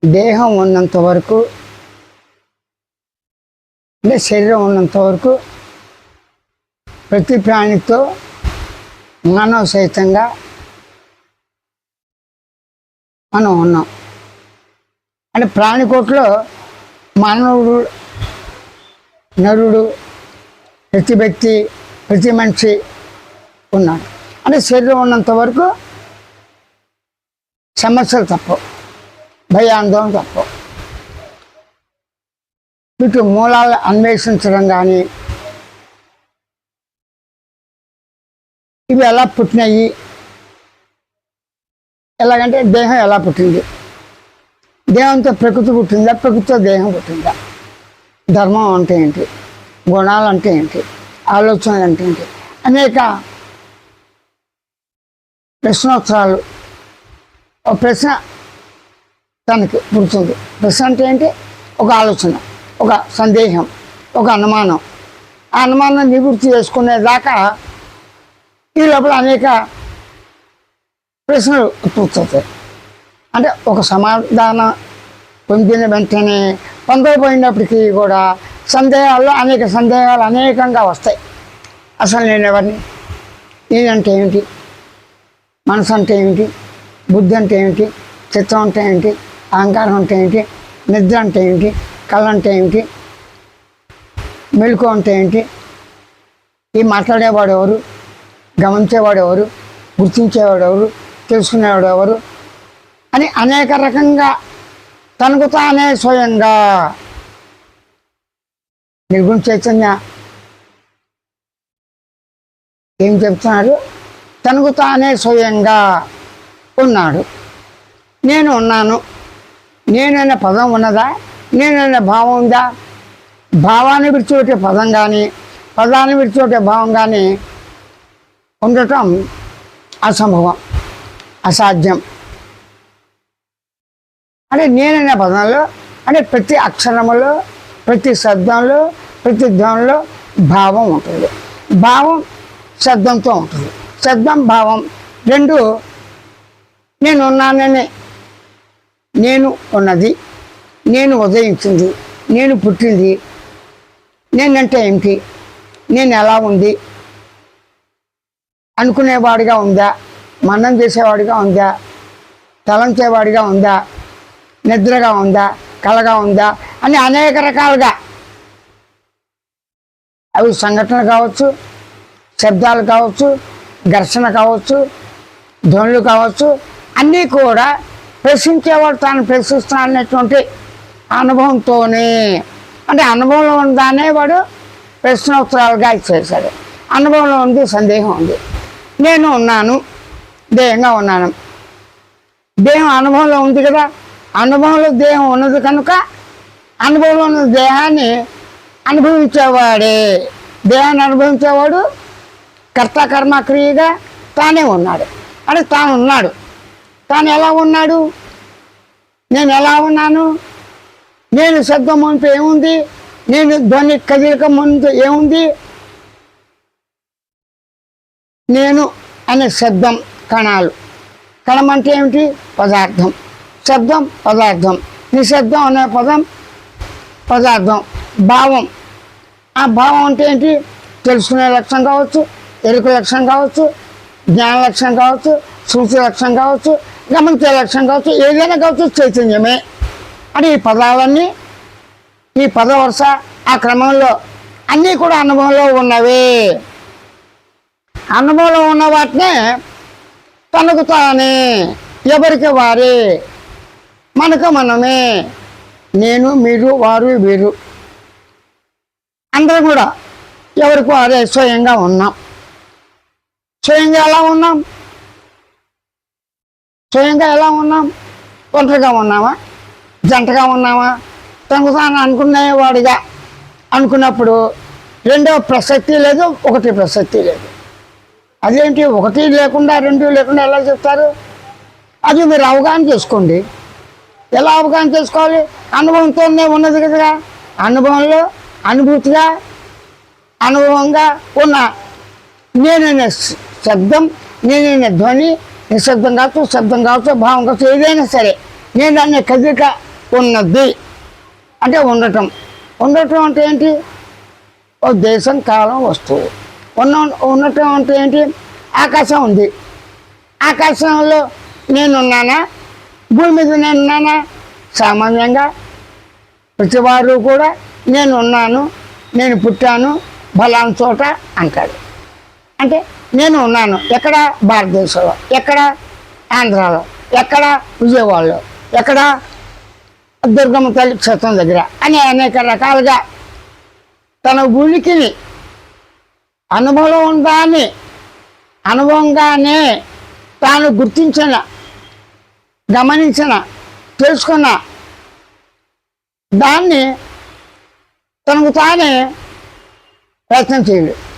దేహం ఉన్నంత వరకు అంటే శరీరం ఉన్నంత వరకు ప్రతి ప్రాణితో మానవ సహితంగా మనం ఉన్నాం. అంటే ప్రాణికోట్లో మానవుడు, నరుడు, ప్రతి వ్యక్తి, ప్రతి మనిషి ఉన్నాడు. అంటే శరీరం ఉన్నంత వరకు సమస్యలు తప్పవు, భయాందోళన తప్పవు. వీటి మూలాలు అన్వేషించడం కానీ, ఇవి ఎలా పుట్టినాయి, ఎలాగంటే దేహం ఎలా పుట్టింది, దేహంతో ప్రకృతి పుట్టిందా, ప్రకృతితో దేహం పుట్టిందా, ధర్మం అంటే ఏంటి, గుణాలు అంటే ఏంటి, ఆలోచనలు అంటే ఏంటి, అనేక ప్రశ్నోత్తరాలు. ఒక ప్రశ్న తనకి పుడుతుంది. ప్రశ్న అంటే ఏంటి? ఒక ఆలోచన, ఒక సందేహం, ఒక అనుమానం. ఆ అనుమానం నివృత్తి చేసుకునేదాకా ఈ లోపల అనేక ప్రశ్నలు ఉత్పత్తి. అంటే ఒక సమాధానం పొందిన వెంటనే పొందకపోయినప్పటికీ కూడా అనేక సందేహాలు అనేకంగా వస్తాయి. అసలు నేను ఎవరిని, నేనంటే ఏమిటి, మనసు అంటే ఏమిటి, బుద్ధి అంటే ఏమిటి, చిత్తం అంటే ఏమిటి, అహంకారం అంటే ఏమిటి, నిద్ర అంటే ఏమిటి, కళ అంటే ఏమిటి, మెలకు అంటే ఏంటి, ఈ మాట్లాడేవాడు ఎవరు, గమనించేవాడు ఎవరు, గుర్తించేవాడు ఎవరు, తెలుసుకునేవాడు ఎవరు అని అనేక రకంగా తనకు తానే స్వయంగా నిర్గుణ చైతన్య ఏం చెప్తున్నారు? తనకు తానే స్వయంగా ఉన్నాడు. నేను ఉన్నాను. నేనైనా పదం ఉన్నదా? నేనైనా భావం ఉందా? భావాన్ని విడిచిపెట్టే పదం కానీ, పదాన్ని విడిచిపెట్టే భావం కానీ ఉండటం అసంభవం, అసాధ్యం. అంటే నేనైనా పదంలో, అంటే ప్రతి అక్షరములో, ప్రతి శబ్దంలో, ప్రతి ధ్వనిలో భావం ఉంటుంది. భావం శబ్దంతో ఉంటుంది. శబ్దం భావం రెండు నేను ఉన్నానని, నేను ఉన్నది, నేను ఉదయించింది, నేను పుట్టింది, నేనంటే ఏమిటి, నేను ఎలా ఉంది అనుకునేవాడిగా ఉందా, మననం చేసేవాడిగా ఉందా, తలంచేవాడిగా ఉందా, నిద్రగా ఉందా, కలగా ఉందా అని అనేక రకాలుగా అవి సంఘటనలు కావచ్చు, శబ్దాలు కావచ్చు, ఘర్షణ కావచ్చు, ధ్వనులు కావచ్చు, అన్నీ కూడా ప్రశ్నించేవాడు తాను ప్రశ్నిస్తున్నాడు అనేటువంటి అనుభవంతోనే, అంటే అనుభవంలో ఉందానే వాడు ప్రశ్నోత్తరాలుగా ఇచ్చేశాడు. అనుభవంలో ఉంది, సందేహం ఉంది. నేను ఉన్నాను, దేహంగా ఉన్నాను. దేహం అనుభవంలో ఉంది కదా, అనుభవంలో దేహం ఉన్నది కనుక అనుభవంలో ఉన్న దేహాన్ని అనుభవించేవాడే. దేహాన్ని అనుభవించేవాడు కర్త కర్మ క్రియగా తానే ఉన్నాడు. అంటే తాను ఉన్నాడు. తాను ఎలా ఉన్నాడు? నేను ఎలా ఉన్నాను? నేను శబ్దం ముందు ఏముంది? నేను ధ్వని కదలిక ముందు ఏముంది? నేను అనే శబ్దం కణాలు. కణం అంటే ఏమిటి? పదార్థం. శబ్దం పదార్థం, నిశ్శబ్దం అనే పదం పదార్థం. భావం, ఆ భావం అంటే ఏంటి? తెలుసుకునే లక్షణం కావచ్చు, ఎరుక లక్షణం కావచ్చు, జ్ఞాన లక్షణం కావచ్చు, సూచి లక్షణం కావచ్చు, గమనించే లక్షణం కావచ్చు, ఏదైనా కావచ్చు, చైతన్యమే. అంటే ఈ పదాలన్నీ, ఈ పద వరుస, ఆ క్రమంలో అన్నీ కూడా అనుభవంలో ఉన్నవే. అనుభవంలో ఉన్న వాటినే తనకు తానే, ఎవరికి వారే, మనకు మనమే, నేను, మీరు, వారు, వీరు అందరూ కూడా ఎవరికి వారే స్వయంగా ఉన్నాం. స్వయంగా ఎలా ఉన్నాం? స్వయంగా ఎలా ఉన్నాం? ఒంటరిగా ఉన్నామా? జంటగా ఉన్నామా? తనకు తాను అనుకునేవాడిగా అనుకున్నప్పుడు రెండవ ప్రసక్తి లేదు, ఒకటి ప్రసక్తి లేదు. అదేంటి? ఒకటి లేకుండా రెండు లేకుండా ఎలా చెప్తారు? అది మీరు అవగాహన చేసుకోండి. ఎలా అవగాహన చేసుకోవాలి? అనుభవంతోనే ఉన్నది కదా. అనుభవంలో అనుభూతిగా, అనుభవంగా ఉన్న నేనైనా శబ్దం, నేనైనా ధ్వని, నిశ్శబ్దం కావచ్చు, శబ్దం కావచ్చు, భావం కావచ్చు, ఏదైనా సరే నేను అనే కదలిక ఉన్నది అంటే ఉండటం. ఉండటం అంటే ఏంటి? ఓ దేశం, కాలం, వస్తువు. ఉండటం అంటే ఏంటి? ఆకాశం ఉంది. ఆకాశంలో నేనున్నానా? భూమి మీద నేనున్నానా? సామాన్యంగా ప్రతివారు కూడా నేనున్నాను, నేను పుట్టాను బలానా చోట అంటాడు. అంటే నేను ఉన్నాను ఎక్కడ? భారతదేశంలో. ఎక్కడ? ఆంధ్రాలో. ఎక్కడ? విజయవాడలో. ఎక్కడ? దుర్గమ్మ తల్లి క్షేత్రం దగ్గర అని అనేక రకాలుగా తన ఉనికిని అనుభవం ఉందాన్ని అనుభవంగానే తాను గుర్తించిన, గమనించిన, తెలుసుకున్న దాన్ని తనకు తానే ప్రయత్నం చేయలేదు.